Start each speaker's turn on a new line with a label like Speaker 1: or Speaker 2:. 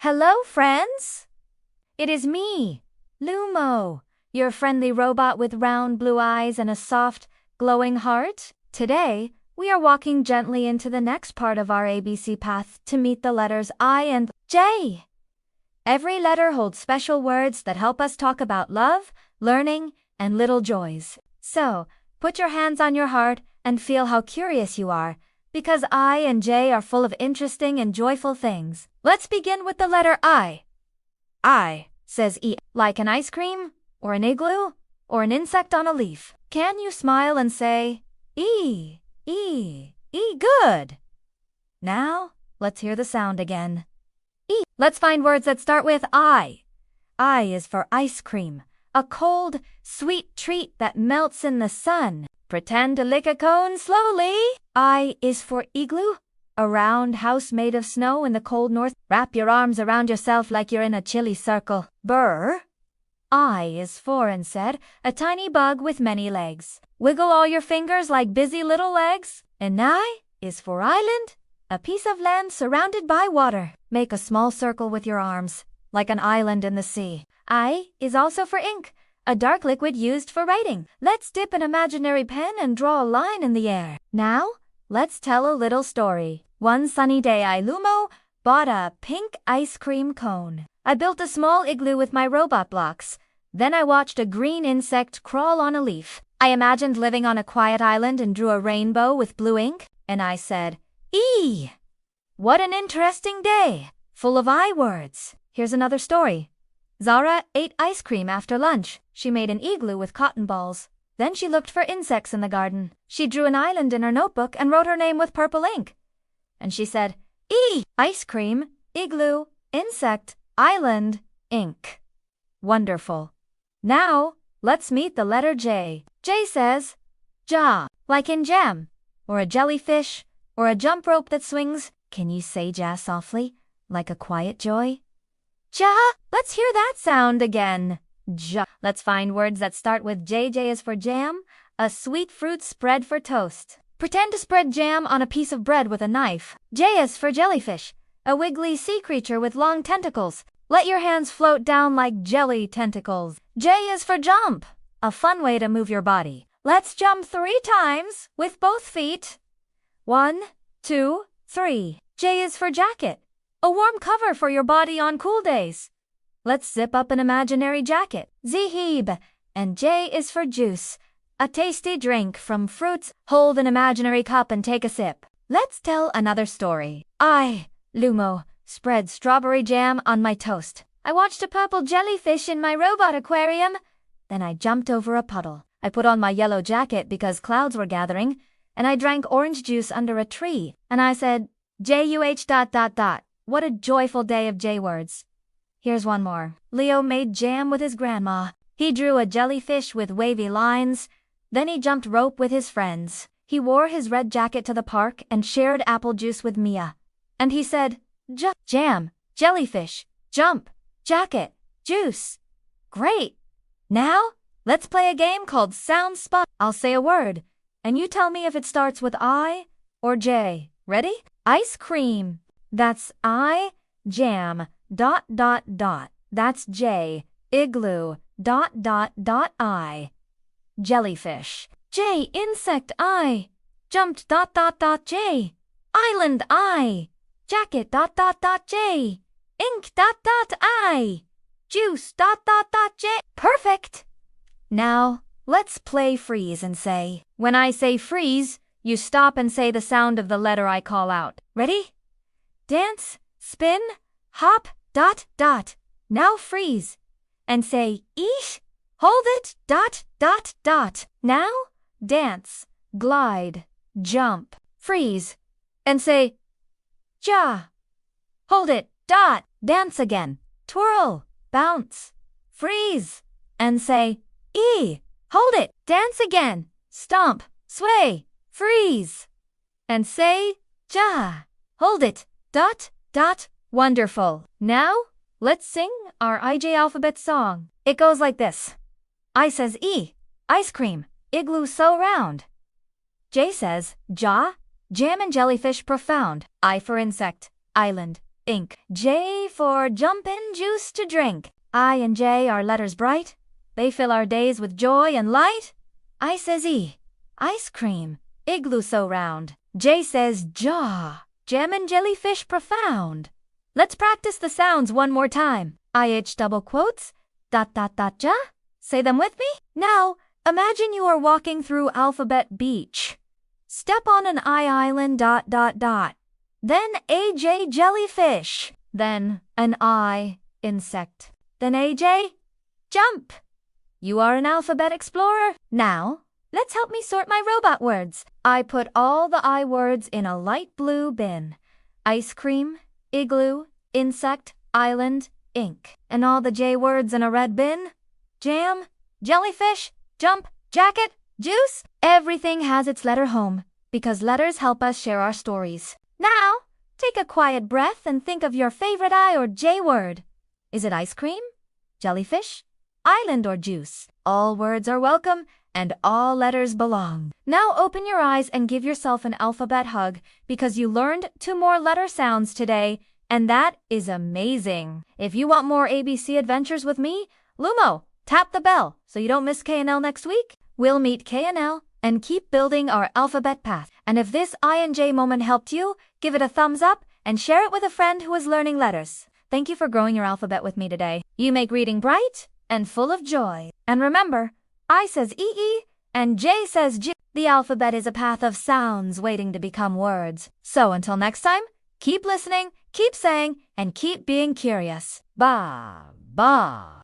Speaker 1: Hello, friends! It is me, Lumo, your friendly robot with round blue eyes and a soft, glowing heart. Today, we are walking gently into the next part of our ABC path to meet the letters I and J. Every letter holds special words that help us talk about love, learning, and little joys. So, put your hands on your heart and feel how curious you are, because I and J are full of interesting and joyful things. Let's begin with the letter I. I, says E, like an ice cream, or an igloo, or an insect on a leaf. Can you smile and say, E, E, E, good? Now, let's hear the sound again. E. Let's find words that start with I. I is for ice cream, a cold, sweet treat that melts in the sun. Pretend to lick a cone slowly. I is for igloo, a round house made of snow in the cold north. Wrap your arms around yourself like you're in a chilly circle. Burr. I is for insect, a tiny bug with many legs. Wiggle all your fingers like busy little legs. And I is for island, a piece of land surrounded by water. Make a small circle with your arms, like an island in the sea. I is also for ink, a dark liquid used for writing. Let's dip an imaginary pen and draw a line in the air. Now, let's tell a little story. One sunny day, I, Lumo, bought a pink ice cream cone. I built a small igloo with my robot blocks. Then I watched a green insect crawl on a leaf. I imagined living on a quiet island and drew a rainbow with blue ink. And I said, E! What an interesting day, full of I words. Here's another story. Zara ate ice cream after lunch. She made an igloo with cotton balls. Then she looked for insects in the garden. She drew an island in her notebook and wrote her name with purple ink. And she said, E! Ice cream, igloo, insect, island, ink. Wonderful. Now, let's meet the letter J. J says, ja, like in jam, or a jellyfish, or a jump rope that swings. Can you say ja softly, like a quiet joy? Ja, let's hear that sound again. Ja. Let's find words that start with J. J is for jam, a sweet fruit spread for toast. Pretend to spread jam on a piece of bread with a knife. J is for jellyfish, a wiggly sea creature with long tentacles. Let your hands float down like jelly tentacles. J is for jump, a fun way to move your body. Let's jump 3 times with both feet. 1, 2, 3. J is for jacket, a warm cover for your body on cool days. Let's zip up an imaginary jacket. Zehib. And J is for juice, a tasty drink from fruits. Hold an imaginary cup and take a sip. Let's tell another story. I, Lumo, spread strawberry jam on my toast. I watched a purple jellyfish in my robot aquarium. Then I jumped over a puddle. I put on my yellow jacket because clouds were gathering, and I drank orange juice under a tree. And I said, Juh. What a joyful day of J words. Here's one more. Leo made jam with his grandma. He drew a jellyfish with wavy lines. Then he jumped rope with his friends. He wore his red jacket to the park and shared apple juice with Mia. And he said, jam, jellyfish, jump, jacket, juice. Great. Now, let's play a game called Sound Spot. I'll say a word, and you tell me if it starts with I or J. Ready? Ice cream. That's I. Jam. ... That's J. Igloo. ... I. Jellyfish. J. Insect. I. Jumped. ... J. Island. I. Jacket. ... J. Ink. ... I. Juice. ... J. Perfect. Now, let's play freeze and say, when I say freeze, you stop and say the sound of the letter I call out. Ready? Dance, spin, hop, ... Now freeze. And say, eesh, hold it, ... Now, dance, glide, jump, freeze. And say, ja, hold it, ... Dance again, twirl, bounce, freeze. And say, E, hold it, dance again, stomp, sway, freeze. And say, ja, hold it, ... Wonderful. Now, let's sing our IJ alphabet song. It goes like this. I says E, ice cream, igloo so round. J says, ja, jam and jellyfish profound. I for insect, island, ink. J for jumpin', juice to drink. I and J are letters bright. They fill our days with joy and light. I says E, ice cream, igloo so round. J says jaw, jam and jellyfish profound. Let's practice the sounds one more time. IH double quotes, ... ja. Say them with me. Now, imagine you are walking through Alphabet Beach. Step on an I island ... Then AJ jellyfish. Then an I insect. Then AJ jump. You are an alphabet explorer. Now, let's help me sort my robot words. I put all the I words in a light blue bin. Ice cream, igloo, insect, island, ink. And all the J words in a red bin. Jam, jellyfish, jump, jacket, juice. Everything has its letter home because letters help us share our stories. Now, take a quiet breath and think of your favorite I or J word. Is it ice cream, jellyfish, island, or juice? All words are welcome and all letters belong. Now open your eyes and give yourself an alphabet hug because you learned 2 more letter sounds today, and that is amazing. If you want more ABC adventures with me, Lumo, tap the bell so you don't miss K&L next week. We'll meet K&L and keep building our alphabet path. And if this I and J moment helped you, give it a thumbs up and share it with a friend who is learning letters. Thank you for growing your alphabet with me today. You make reading bright and full of joy. And remember, I says EE and J says J. The alphabet is a path of sounds waiting to become words. So until next time, keep listening, keep saying, and keep being curious. Ba, ba.